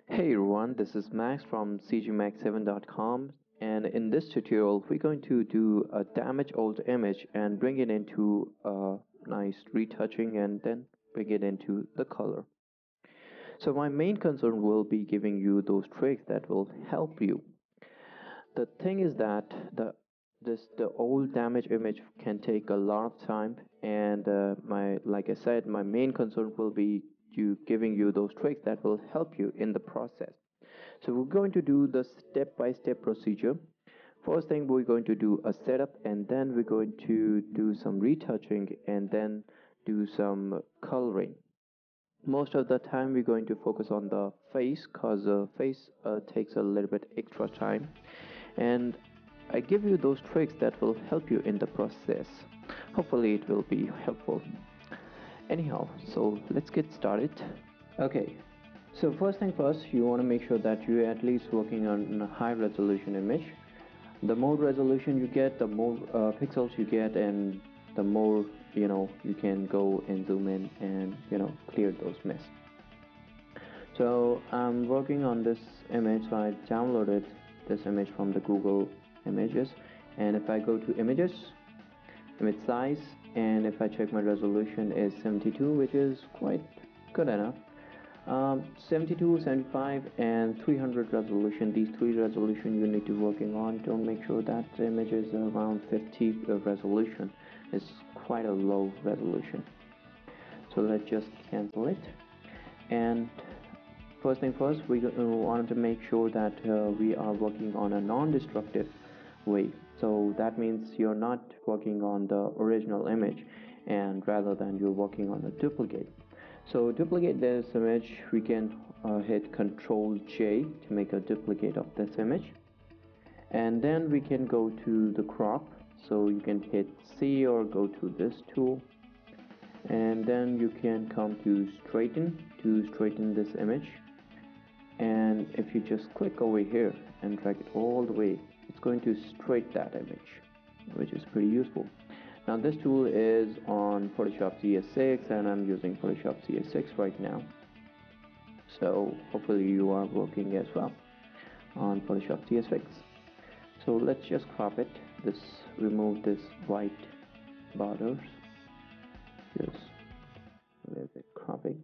Hey everyone, this is Max from cgmax7.com, and in this tutorial we're going to do a damaged old image and bring it into a nice retouching and then bring it into the color. So my main concern will be giving you those tricks that will help you. The thing is that the old damaged image can take a lot of time, and like I said, my main concern will be giving you those tricks that will help you in the process. So we're going to do the step-by-step procedure. First thing, we're going to do a setup, and then we're going to do some retouching, and then do some coloring. Most of the time we're going to focus on the face, because the face takes a little bit extra time, and I give you those tricks that will help you in the process. Hopefully it will be helpful. Anyhow, so let's get started. Okay, so first thing first, you want to make sure that you're at least working on a high resolution image. The more resolution you get, the more pixels you get, and the more you can go and zoom in and clear those mess. So I'm working on this image, so I downloaded this image from the Google Images, and if I go to images, image size, and if I check my resolution is 72, which is quite good enough. 72, 75, and 300 resolution. These three resolution you need to working on. Don't make sure that the image is around 50 resolution. It's quite a low resolution. So let's just cancel it. And first thing first, we wanted to make sure that we are working on a non-destructive way. So that means you're not working on the original image, and rather than you're working on a duplicate. So duplicate this image, we can hit Ctrl J to make a duplicate of this image, and then we can go to the crop. So you can hit C or go to this tool, and then you can come to straighten this image, and if you just click over here and drag it all the way, it's going to straighten that image, which is pretty useful. Now this tool is on Photoshop cs6, and I'm using Photoshop cs6 right now, so hopefully you are working as well on Photoshop cs6. So let's just crop it, remove this white borders, just a little bit cropping.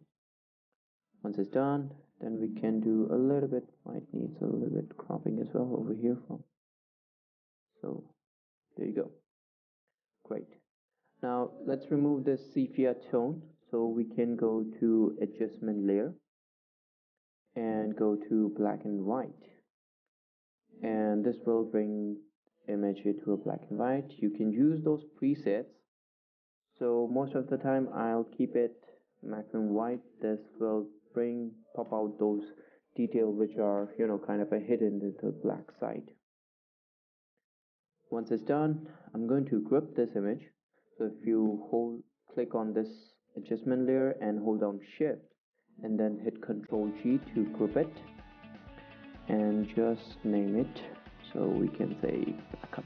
Once it's done, then we can do a little bit, might needs a little bit cropping as well over here from. So there you go. Great. Now let's remove this sepia tone, so we can go to adjustment layer and go to black and white, and this will bring image to a black and white. You can use those presets, so most of the time I'll keep it maximum white. This will pop out those details which are kind of a hidden in the black side. Once it's done, I'm going to group this image. So if you click on this adjustment layer and hold down shift and then hit Ctrl G to group it, and just name it, so we can say backup.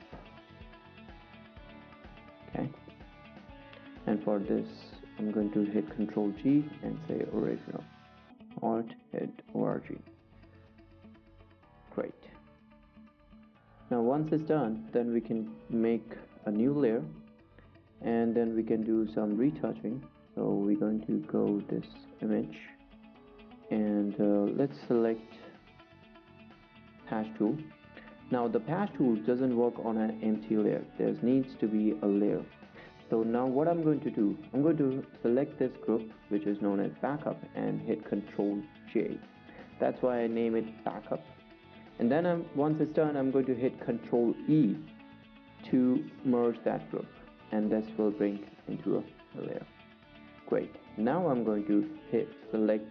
Okay, and for this I'm going to hit Ctrl G and say original, alt hit org. Great. Now once it's done, then we can make a new layer, and then we can do some retouching. So we're going to go this image, and let's select patch tool. Now the patch tool doesn't work on an empty layer. There needs to be a layer. So now what I'm going to do, I'm going to select this group which is known as backup and hit Ctrl J. That's why I name it backup. And then once it's done, I'm going to hit Ctrl E to merge that group, and this will bring into a layer. Great. Now I'm going to select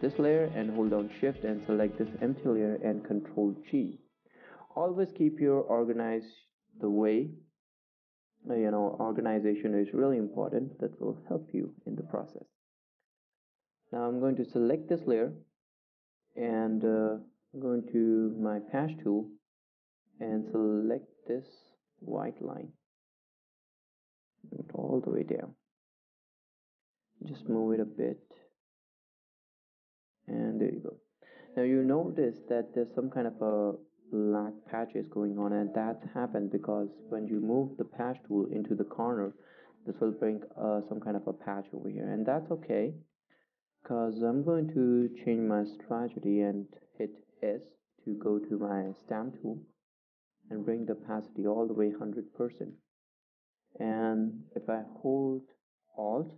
this layer and hold down shift and select this empty layer and Ctrl G. Always keep your organized the way. Organization is really important. That will help you in the process. Now I'm going to select this layer, and I'm going to my patch tool and select this white line all the way down. Just move it a bit, and there you go. Now you notice that there's some kind of a black patches going on, and that happened because when you move the patch tool into the corner, this will bring some kind of a patch over here, and that's okay because I'm going to change my strategy and hit S to go to my stamp tool and bring the opacity all the way 100%. And if I hold Alt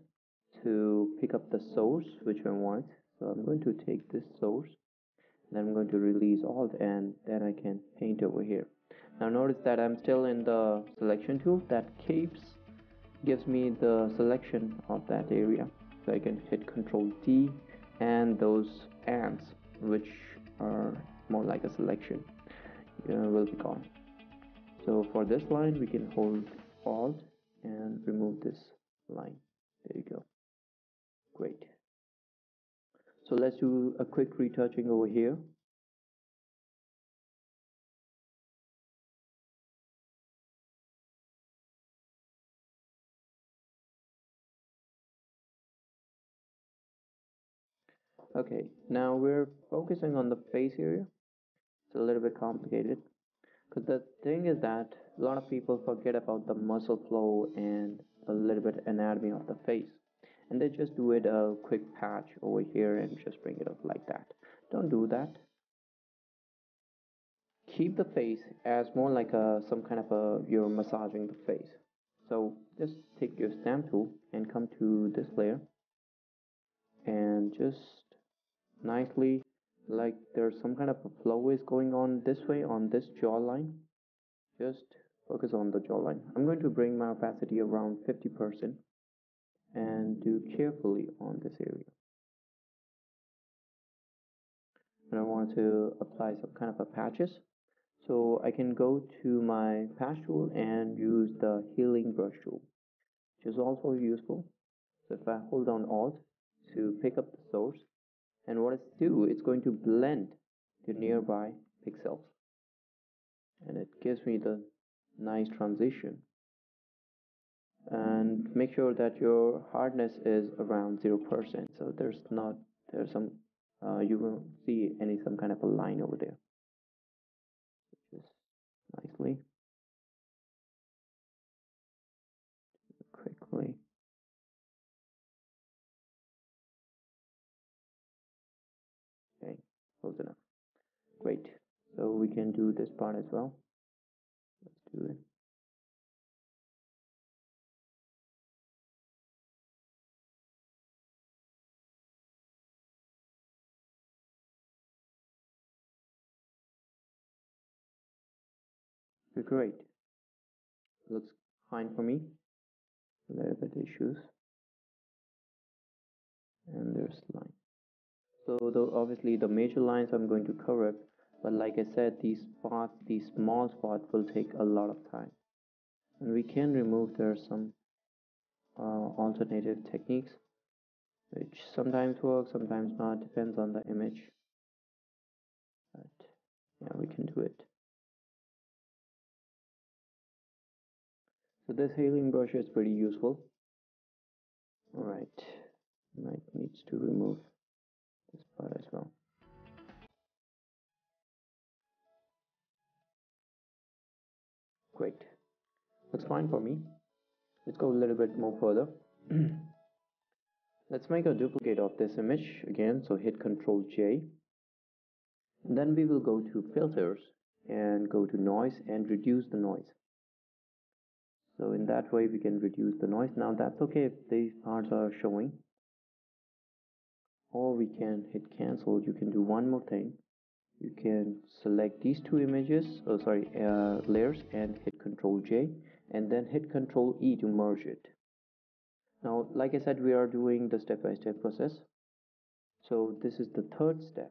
to pick up the source which I want, so I'm going to take this source, then I'm going to release Alt, and then I can paint over here. Now notice that I'm still in the selection tool that gives me the selection of that area, so I can hit Control D, and those ants which are more like a selection will be gone. So for this line we can hold Alt and remove this line. There you go. Great. So let's do a quick retouching over here. Okay, now we're focusing on the face area. It's a little bit complicated because the thing is that a lot of people forget about the muscle flow and a little bit anatomy of the face, and they just do it a quick patch over here and just bring it up like that. Don't do that. Keep the face as more like a some kind of a you're massaging the face. So just take your stamp tool and come to this layer and just nicely, like there's some kind of a flow is going on this way on this jawline. Just focus on the jawline. I'm going to bring my opacity around 50% and do carefully on this area. And I want to apply some kind of a patches. So I can go to my patch tool and use the healing brush tool, which is also useful. So if I hold down Alt to pick up the source, and what it's do, it's going to blend the nearby pixels, and it gives me the nice transition. And make sure that your hardness is around 0%, so there's some you won't see some kind of a line over there. Just nicely, quickly. Okay, close enough. Great. So we can do this part as well. Let's do it. Great. Looks fine for me. A little bit issues, and there's line. So obviously the major lines I'm going to cover, but like I said, these spots, these small spots will take a lot of time, and we can remove there some alternative techniques, which sometimes work, sometimes not, depends on the image. But yeah, we can do it. So this healing brush is pretty useful. Alright, might needs to remove this part as well. Great, looks fine for me. Let's go a little bit more further. Let's make a duplicate of this image again, so hit Ctrl J. Then we will go to filters and go to noise and reduce the noise. So in that way we can reduce the noise. Now that's okay if these parts are showing, or we can hit cancel. You can do one more thing. You can select these two images, layers, and hit Ctrl J, and then hit Ctrl E to merge it. Now, like I said, we are doing the step-by-step process. So this is the third step,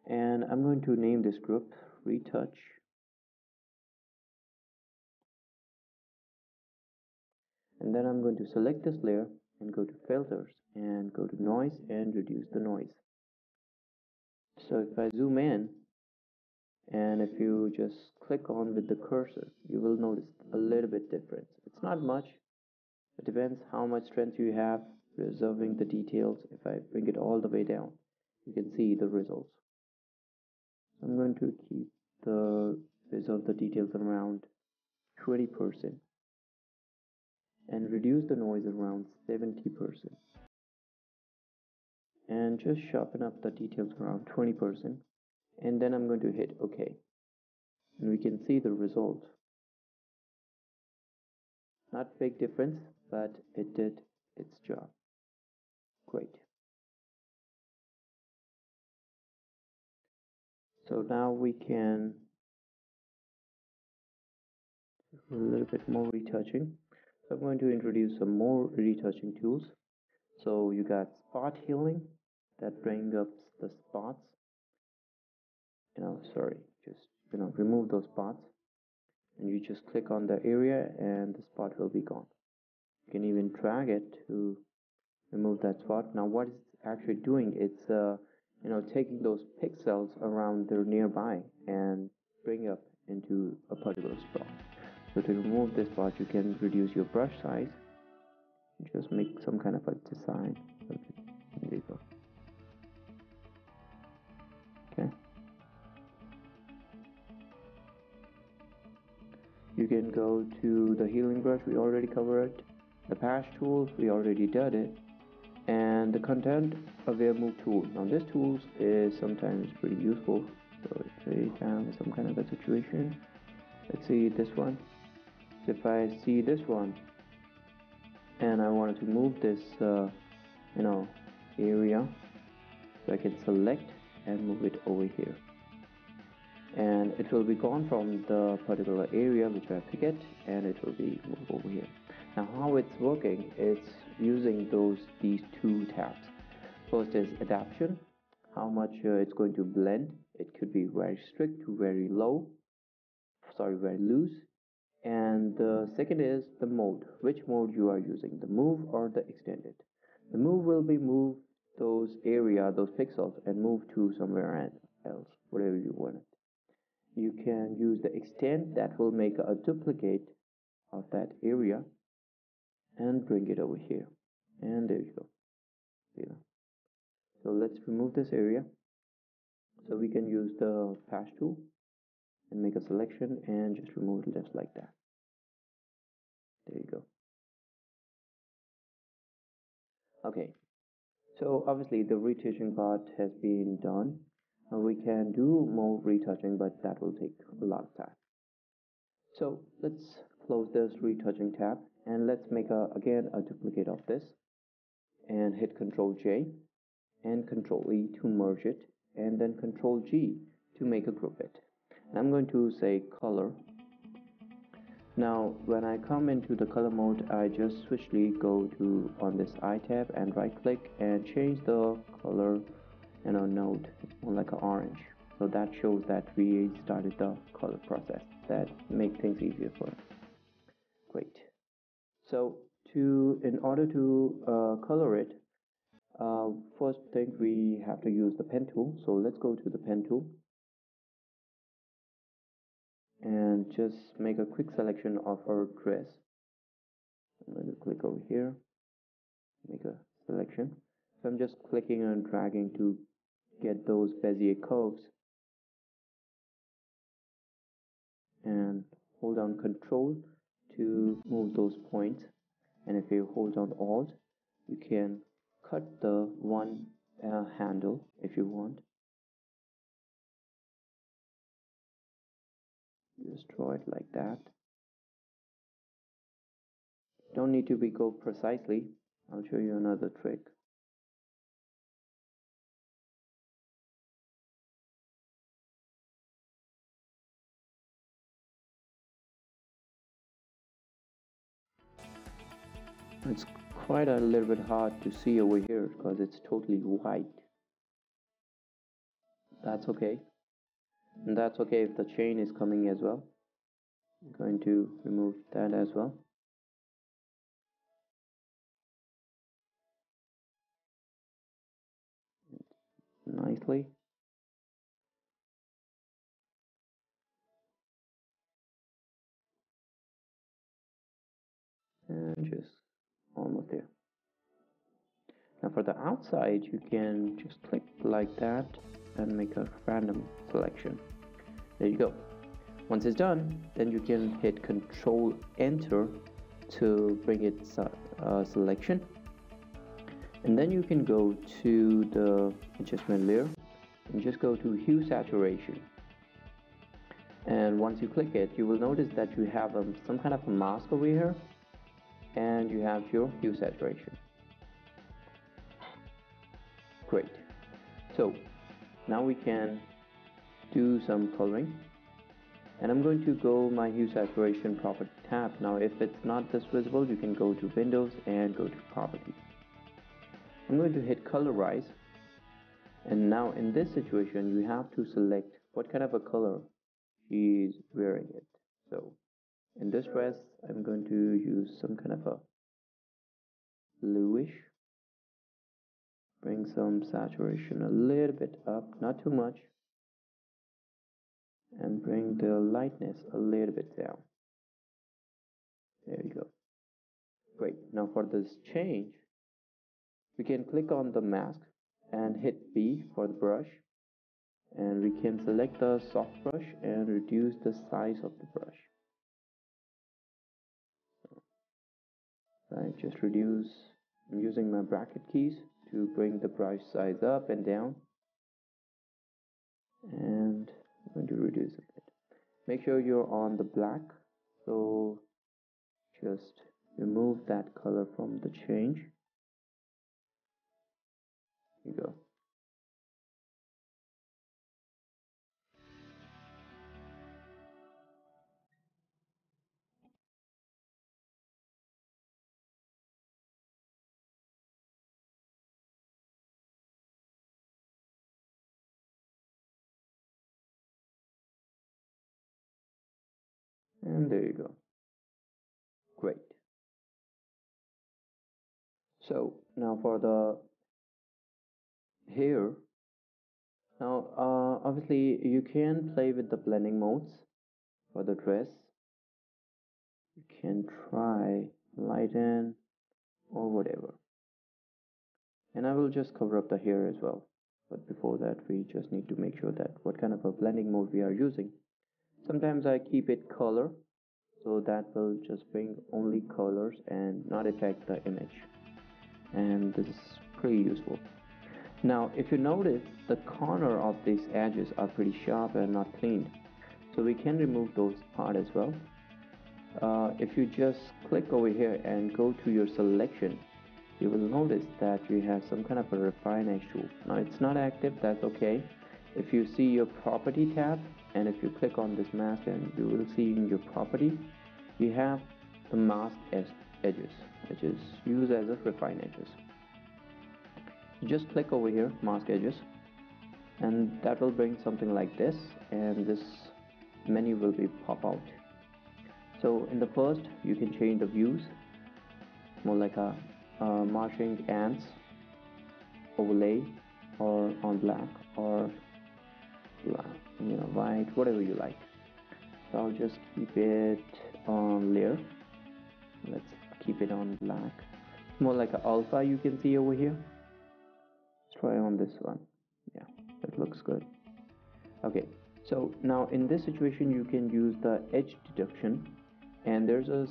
and I'm going to name this group Retouch. And then I'm going to select this layer and go to filters and go to noise and reduce the noise. So if I zoom in, and if you just click on with the cursor, you will notice a little bit difference. It's not much. It depends how much strength you have preserving the details. If I bring it all the way down, you can see the results. going to keep the width of the details around 20% and reduce the noise around 70% and just sharpen up the details around 20%, and then I'm going to hit OK, and we can see the result. Not big difference, but it did its job. Great. So now we can do a little bit more retouching. So I'm going to introduce some more retouching tools. So you got spot healing that brings up the spots. Just remove those spots, and you just click on the area and the spot will be gone. You can even drag it to remove that spot. Now what it's actually doing, it's taking those pixels around their nearby and bring up into a particular spot. So to remove this spot, you can reduce your brush size, just make some kind of a design. There you go. Okay. You can go to the healing brush, we already covered. The patch tool, we already did it. And the content aware move tool. Now this tool is sometimes pretty useful. So if I have some kind of a situation, let's see this one. So if I see this one and I wanted to move this area, so I can select and move it over here, and it will be gone from the particular area which I have to get, and it will be moved over here. Now how it's working, it's using these two tabs. First is adaptation, how much it's going to blend. It could be very strict to very loose. And the second is the mode, which mode you are using, the move or the extended. The move will be move those pixels and move to somewhere else, whatever you want it. You can use the extend, that will make a duplicate of that area and bring it over here, and there you go. So let's remove this area. So we can use the patch tool and make a selection and just remove it just like that. There you go. Okay, so obviously the retouching part has been done. We can do more retouching, but that will take a lot of time. So let's close this retouching tab and let's make again a duplicate of this, and hit Ctrl J and Ctrl E to merge it, and then Ctrl G to make a group it. And I'm going to say color. Now when I come into the color mode, I just switchly go to on this I tab and right click and change the color node. It's more like an orange, so that shows that we started the color process. That make things easier for us. Great. So in order to color it, first thing we have to use the pen tool. So let's go to the pen tool and just make a quick selection of our dress. I'm going to click over here, make a selection. So I'm just clicking and dragging to get those Bezier curves, and hold down Control to move those points, and if you hold down Alt, you can cut the one handle if you want. Just draw it like that. Don't need to go precisely. I'll show you another trick. It's quite a little bit hard to see over here because it's totally white. That's okay. And that's okay if the chain is coming as well. I'm going to remove that as well. Nicely. And just almost there. Now for the outside, you can just click like that and make a random selection. There you go. Once it's done, then you can hit Control Enter to bring it selection, and then you can go to the adjustment layer and just go to Hue Saturation. And once you click it, you will notice that you have some kind of a mask over here, and you have your hue saturation. Great. So now we can do some coloring, and I'm going to go my hue saturation property tab. Now if it's not this visible, you can go to Windows and go to Properties. I'm going to hit Colorize, and now in this situation you have to select what kind of a color she's wearing it. So in this dress, I'm going to use some kind of a bluish. Bring some saturation a little bit up, not too much, and bring the lightness a little bit down. There you go. Great. Now for this change, we can click on the mask and hit B for the brush, and we can select the soft brush and reduce the size of the brush. Right, just reduce. I'm using my bracket keys to bring the brush size up and down, and I'm going to reduce a bit. Make sure you're on the black, so just remove that color from the change. Here you go. And there you go. Great. So now for the hair. Now obviously you can play with the blending modes for the dress. You can try lighten or whatever. And I will just cover up the hair as well. But before that, we just need to make sure that what kind of a blending mode we are using. Sometimes I keep it color, so that will just bring only colors and not affect the image. And this is pretty useful. Now if you notice, the corner of these edges are pretty sharp and not cleaned, so we can remove those parts as well. If you just click over here and go to your selection, you will notice that you have some kind of a refine edge tool. Now it's not active, that's okay. If you see your property tab, and if you click on this mask, and you will see in your property, you have the mask edges, which is used as a refine edges. You just click over here, mask edges, and that will bring something like this, and this menu will be pop out. So in the first, you can change the views, more like a marching ants overlay, or on black, or white, whatever you like. So I'll just keep it on layer. Let's keep it on black. More like an alpha, you can see over here. Let's try on this one. Yeah, that looks good. Okay, so now in this situation you can use the edge deduction, and there's a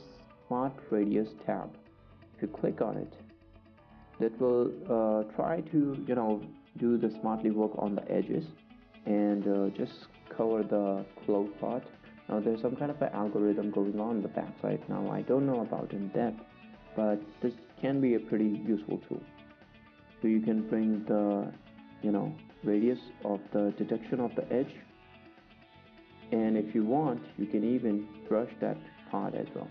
smart radius tab. If you click on it, that will try to do the smartly work on the edges, and just cover the close part. Now there's some kind of an algorithm going on the backside. Now I don't know about in depth, but this can be a pretty useful tool. So you can bring the radius of the detection of the edge, and if you want, you can even brush that part as well.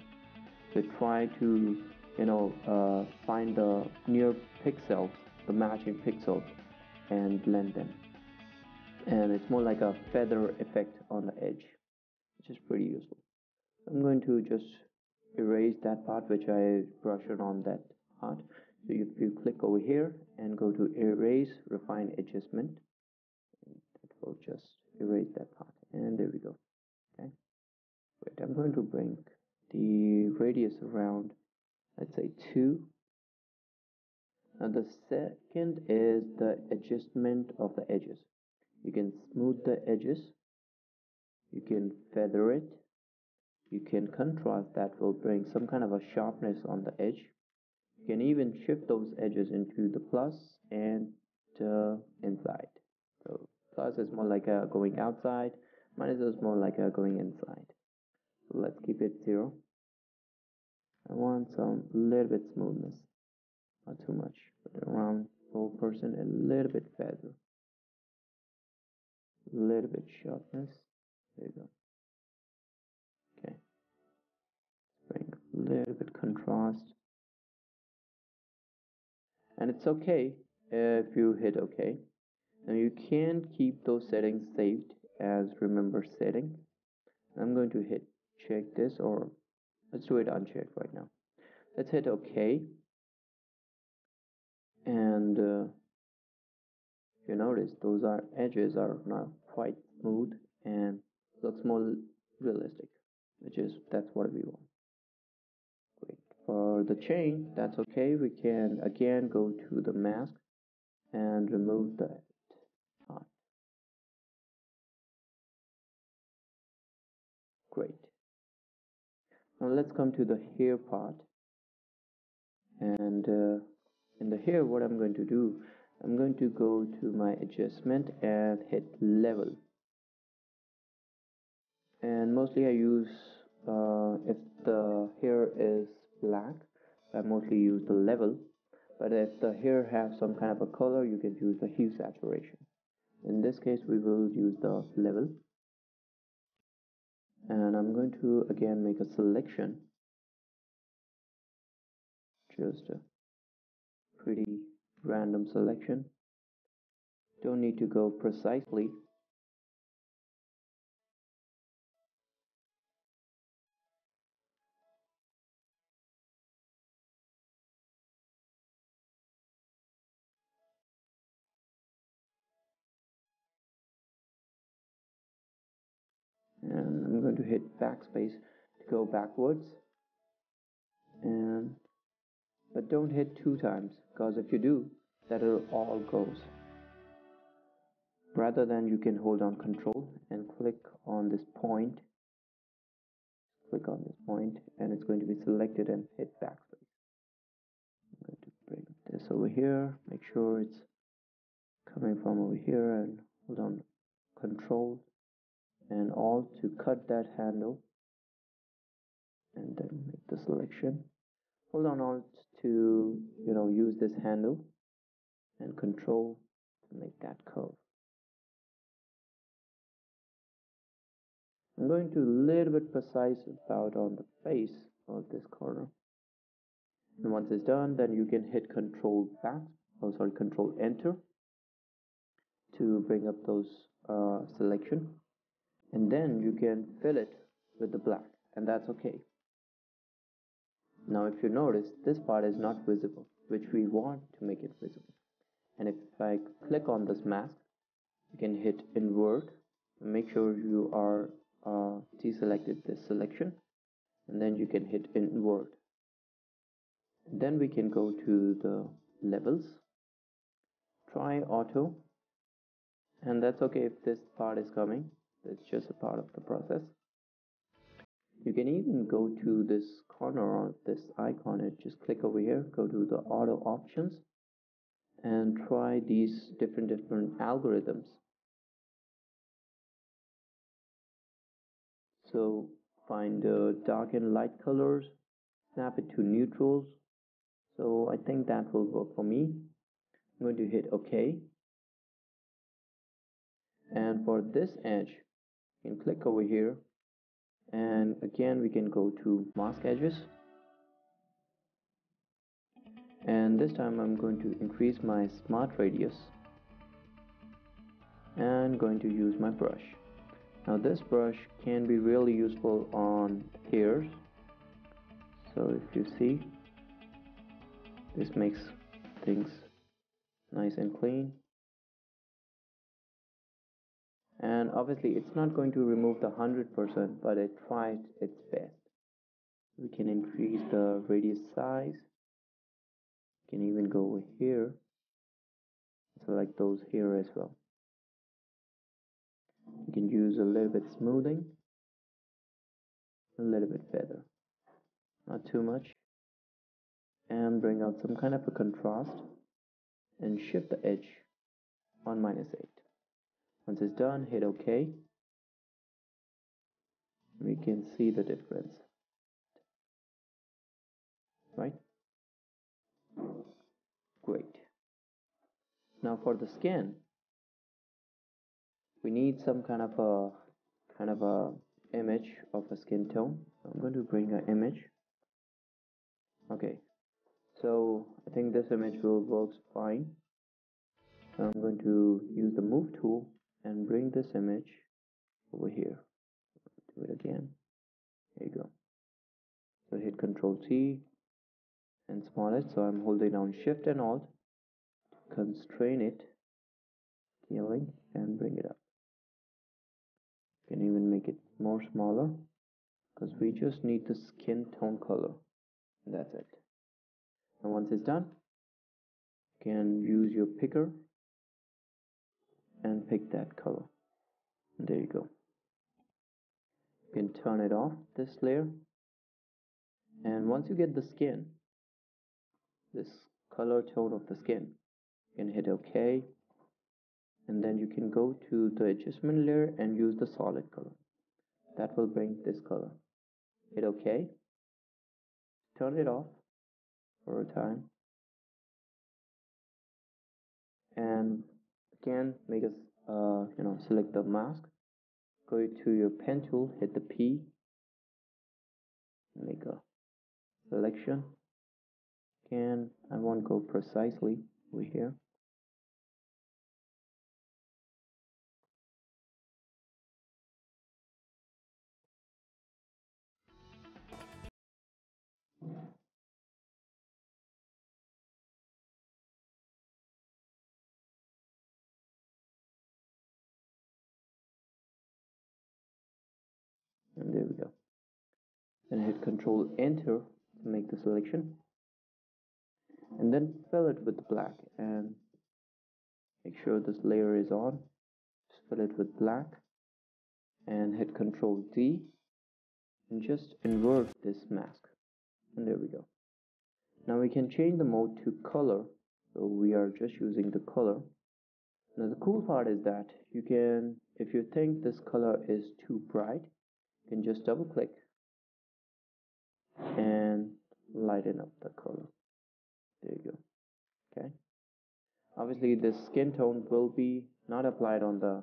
So try to find the near pixels, the matching pixels, and blend them. And it's more like a feather effect on the edge, which is pretty useful. I'm going to just erase that part which I brushed on that part. So if you click over here and go to erase refine adjustment, it will just erase that part, and there we go. Okay, great. I'm going to bring the radius around, let's say 2. Now the second is the adjustment of the edges. You can smooth the edges, you can feather it, you can contrast, that will bring some kind of a sharpness on the edge. You can even shift those edges into the plus and inside. So plus is more like a going outside, minus is more like a going inside. So let's keep it 0. I want some little bit smoothness, not too much, but around 4%, a little bit feather, a little bit sharpness. There you go. Okay, bring a little bit contrast, and it's okay if you hit OK. Now you can keep those settings saved as remember setting. I'm going to hit check this, or let's do it unchecked right now. Let's hit OK, and you notice those edges are now quite smooth and looks more realistic, that's what we want. Great. For the chain, that's okay. We can again go to the mask and remove that part. Great. Now let's come to the hair part, and in the hair, what I'm going to do, I'm going to go to my adjustment and hit level. And mostly I use, if the hair is black, I mostly use the level. But if the hair has some kind of a color, you can use the hue saturation. In this case, we will use the level. And I'm going to again make a selection, just a pretty random selection. Don't need to go precisely. And I'm going to hit backspace to go backwards, and but don't hit 2 times, because if you do, that will all goes. Rather than, you can hold on control and click on this point, and it's going to be selected, and hit backspace. I'm going to bring this over here, make sure it's coming from over here, and hold on control and alt to cut that handle, and then make the selection. Hold on alt to use this handle, and control to make that curve. I'm going to a little bit precise about on the face of this corner. And once it's done, then you can hit control enter to bring up those selection, and then you can fill it with the black, and that's okay. Now if you notice, this part is not visible, which we want to make it visible. And if I click on this mask, you can hit invert, make sure you are deselected this selection, and then you can hit invert. Then we can go to the levels, try auto, and that's okay if this part is coming, it's just a part of the process. You can even go to this corner of this icon and just click over here, go to the auto options, and try these different algorithms. So find dark and light colors, snap it to neutrals. So I think that will work for me. I'm going to hit OK. And for this edge, you can click over here, and again we can go to mask edges, and this time I'm going to increase my smart radius and going to use my brush. Now this brush can be really useful on hairs, so if you see, this makes things nice and clean. And obviously it's not going to remove the 100%, but it tries its best. We can increase the radius size. You can even go over here, select those here as well. You can use a little bit smoothing, a little bit feather, not too much, and bring out some kind of a contrast and shift the edge on -8. Once it's done, hit OK. We can see the difference, right? Great. Now for the skin, we need some kind of a image of a skin tone. I'm going to bring an image. Okay, so I think this image will work fine. So I'm going to use the move tool and bring this image over here. Do it again. There you go. So hit Control T and small it. So I'm holding down Shift and Alt, constrain it, scaling, and bring it up. You can even make it more smaller because we just need the skin tone color. And that's it. And once it's done, you can use your picker and pick that color. And there you go. You can turn it off, this layer. And once you get the skin, this color tone of the skin, you can hit OK. And then you can go to the adjustment layer and use the solid color. That will bring this color. Hit OK. Turn it off for a time. And again, make us, select the mask. Go to your pen tool, hit the P, make a selection. Again, I won't go precisely over here. And there we go. Then hit Control Enter to make the selection. And then fill it with black and make sure this layer is on. Just fill it with black and hit Control D and just invert this mask. And there we go. Now we can change the mode to color. So we are just using the color. Now the cool part is that you can, if you think this color is too bright, you can just double click and lighten up the color. There you go. Okay. Obviously this skin tone will be not applied on the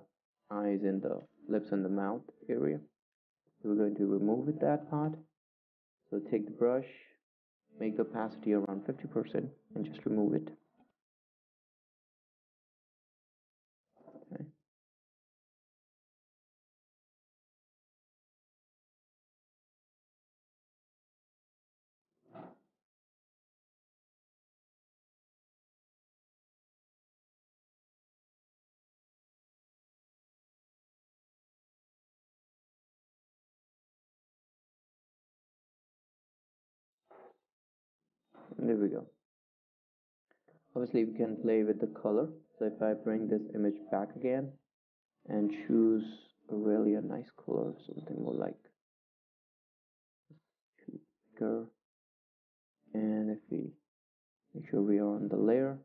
eyes and the lips and the mouth area. So we're going to remove that part. So take the brush, make the opacity around 50% and just remove it. Okay. And there we go. Obviously we can play with the color. So if I bring this image back again and choose a nice color, something more like thicker, and if we make sure we are on the layer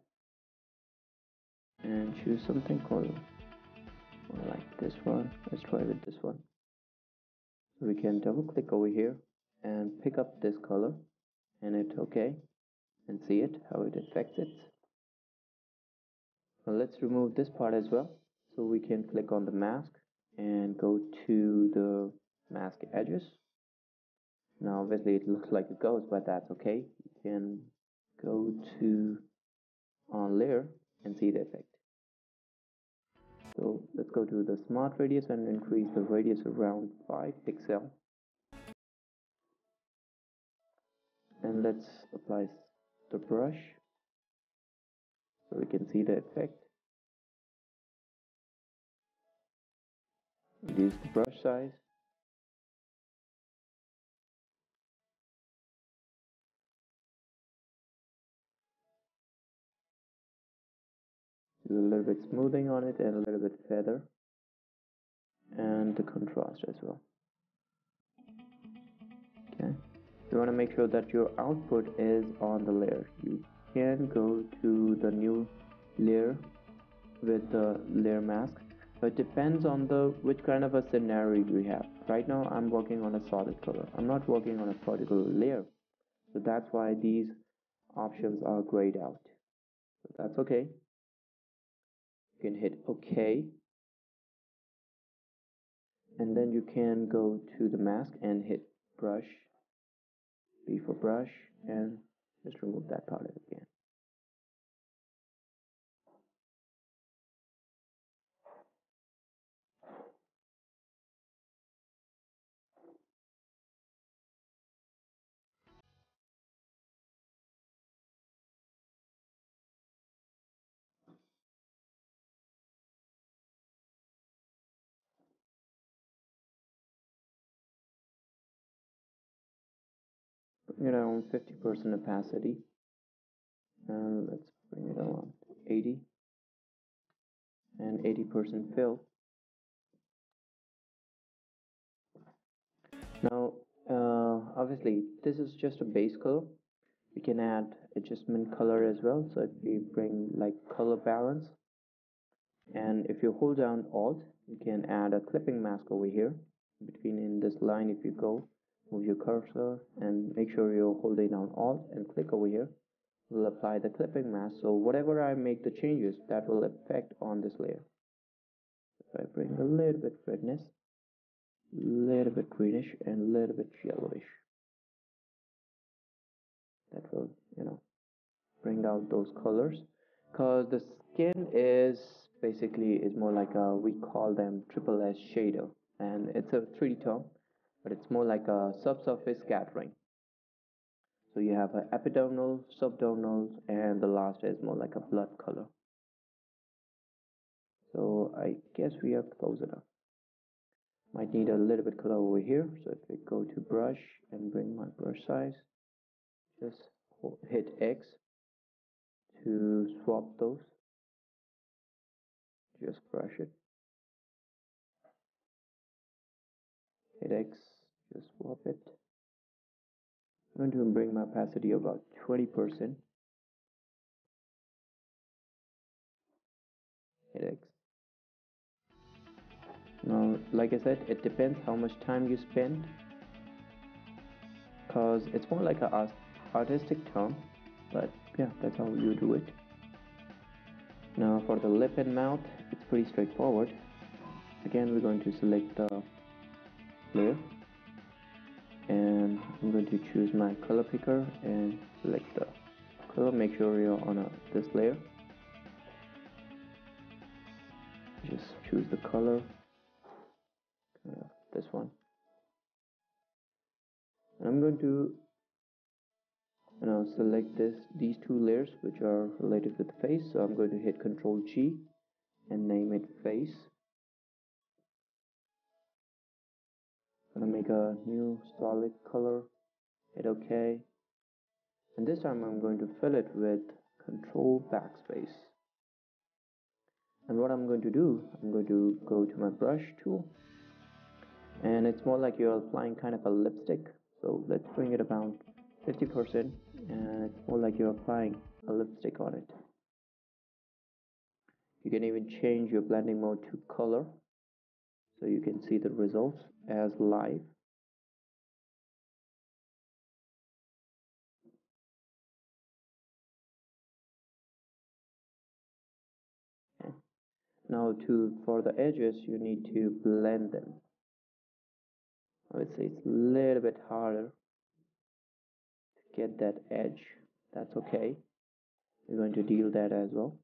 and choose something called more like this one. Let's try with this one. So we can double click over here and pick up this color and hit OK and see it, how it affects it. Now let's remove this part as well. So we can click on the mask and go to the mask edges. Now obviously it looks like a ghost, but that's okay. You can go to on layer and see the effect. So let's go to the smart radius and increase the radius around 5 pixels. And let's apply the brush so we can see the effect. Reduce the brush size. Do a little bit smoothing on it and a little bit feather. and the contrast as well. Okay, you want to make sure that your output is on the layer. You can go to the new layer with the layer mask, but it depends on the which kind of a scenario we have. Right now I'm working on a solid color, I'm not working on a particular layer, so that's why these options are grayed out. So that's okay. You can hit OK, and then you can go to the mask and hit brush, B for brush, and just remove that part again. Bring it around 50% opacity, and let's bring it around 80 and 80% fill. Now obviously this is just a base color. We can add adjustment color as well. So if we bring like color balance, and if you hold down Alt, you can add a clipping mask over here between in this line. If you go move your cursor and make sure you're holding down Alt and click over here, we'll apply the clipping mask. So whatever I make the changes, that will affect on this layer. If I bring a little bit redness, a little bit greenish, and a little bit yellowish, that will, bring out those colors. Because the skin is basically is more like a, we call them triple S shader, and it's a 3D tone, but it's more like a subsurface scattering. So you have an epidermal, subdermal, and the last is more like a blood color. So I guess we are close enough. Might need a little bit color over here. So if we go to brush and bring my brush size, just hit X to swap those. Just brush it. Hit X, just swap it. I'm going to bring my opacity about 20%. Hit X. Now, like I said, it depends how much time you spend, because it's more like an artistic term, but yeah, that's how you do it. Now for the lip and mouth, it's pretty straightforward. Again, we're going to select the layer, and I'm going to choose my color picker and select the color. Make sure you're on this layer. Just choose the color, this one. And I'm going to select these two layers which are related with the face. So I'm going to hit Ctrl G and name it face. I'm gonna make a new solid color. Hit OK. And this time I'm going to fill it with Control Backspace. And what I'm going to do, I'm going to go to my brush tool, and it's more like you're applying kind of a lipstick. So let's bring it about 50%, and it's more like you're applying a lipstick on it. You can even change your blending mode to color, so you can see the results as live. Okay. Now for the edges, you need to blend them. I would say it's a little bit harder to get that edge. That's okay. We're going to deal that as well.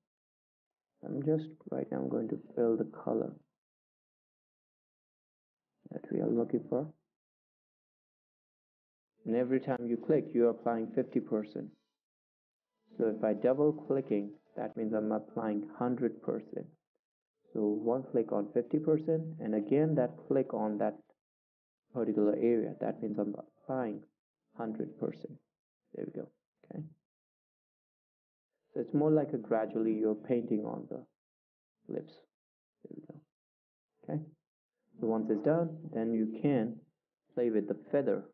I'm going to fill the color that we are looking for. And every time you click, you are applying 50%. So if I double clicking, that means I'm applying 100%. So one click on 50%, and again that click on that particular area, that means I'm applying 100%. There we go. Okay. So it's more like a gradually you're painting on the lips. There we go. Okay. So once it's done, then you can play with the feather.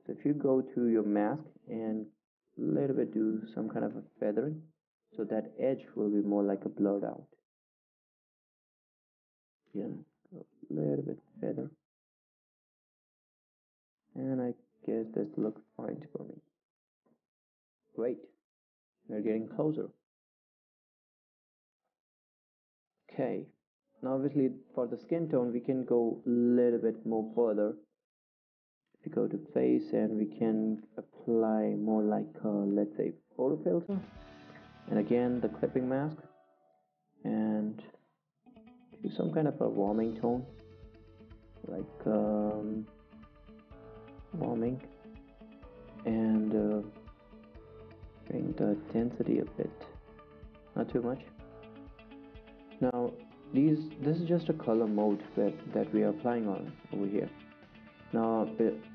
So if you go to your mask and a little bit do some kind of a feathering, so that edge will be more like a blurred out. Again, a little bit feather, and I guess this looks fine for me. Great, we're getting closer. Okay, now obviously for the skin tone we can go a little bit more further. If we go to face and we can apply more like let's say photo filter, and again the clipping mask, and do some kind of a warming tone, like warming, and bring the density a bit, not too much. Now this is just a color mode that we are applying on over here. Now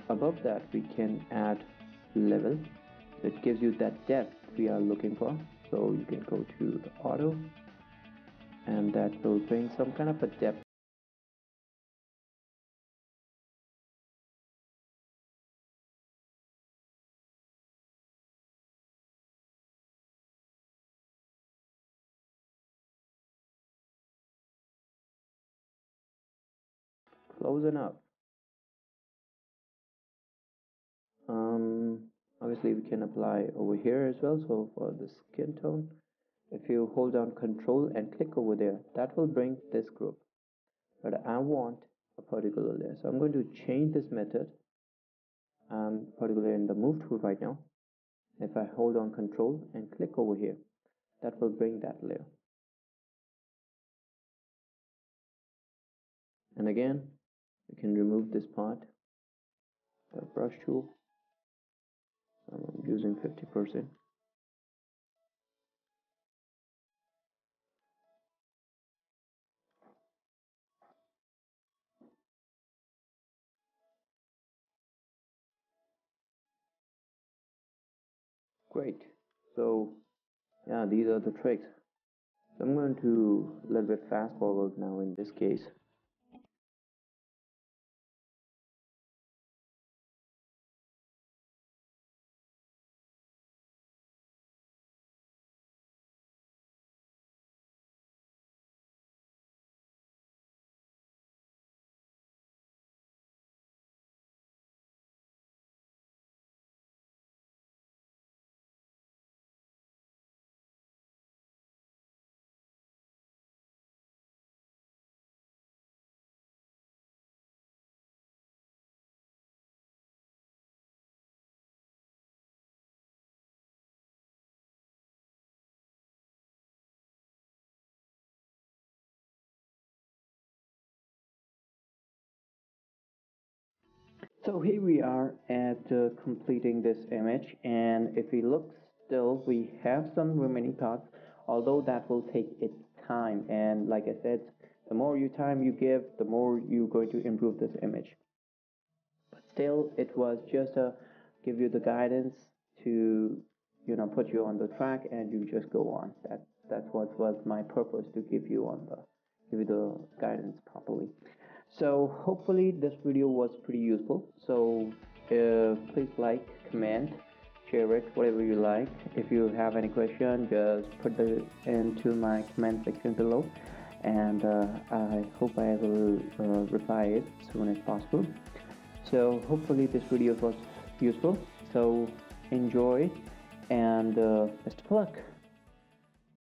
above that we can add level, so it gives you that depth we are looking for. So you can go to the auto, and that will bring some kind of a depth. Close enough. Obviously we can apply over here as well. So for the skin tone, if you hold down control and click over there, that will bring this group, but I want a particular layer, so I'm going to change this method. Particularly in the move tool right now. If I hold on control and click over here, that will bring that layer. And again, we can remove this part, the brush tool. I'm using 50%. Great. So yeah, these are the tricks. So I'm going to a little bit fast forward now in this case. So here we are at completing this image, and if we look still, we have some remaining parts, although that will take its time. And like I said, the more time you give, the more you're going to improve this image. But still, it was just to give you the guidance to, put you on the track, and you just go on. That's what was my purpose, to give you the guidance properly. So hopefully this video was pretty useful. So please like, comment, share it, whatever you like. If you have any question, just put it into my comment section below, and I hope I will reply it as soon as possible. So hopefully this video was useful. So enjoy, and best of luck.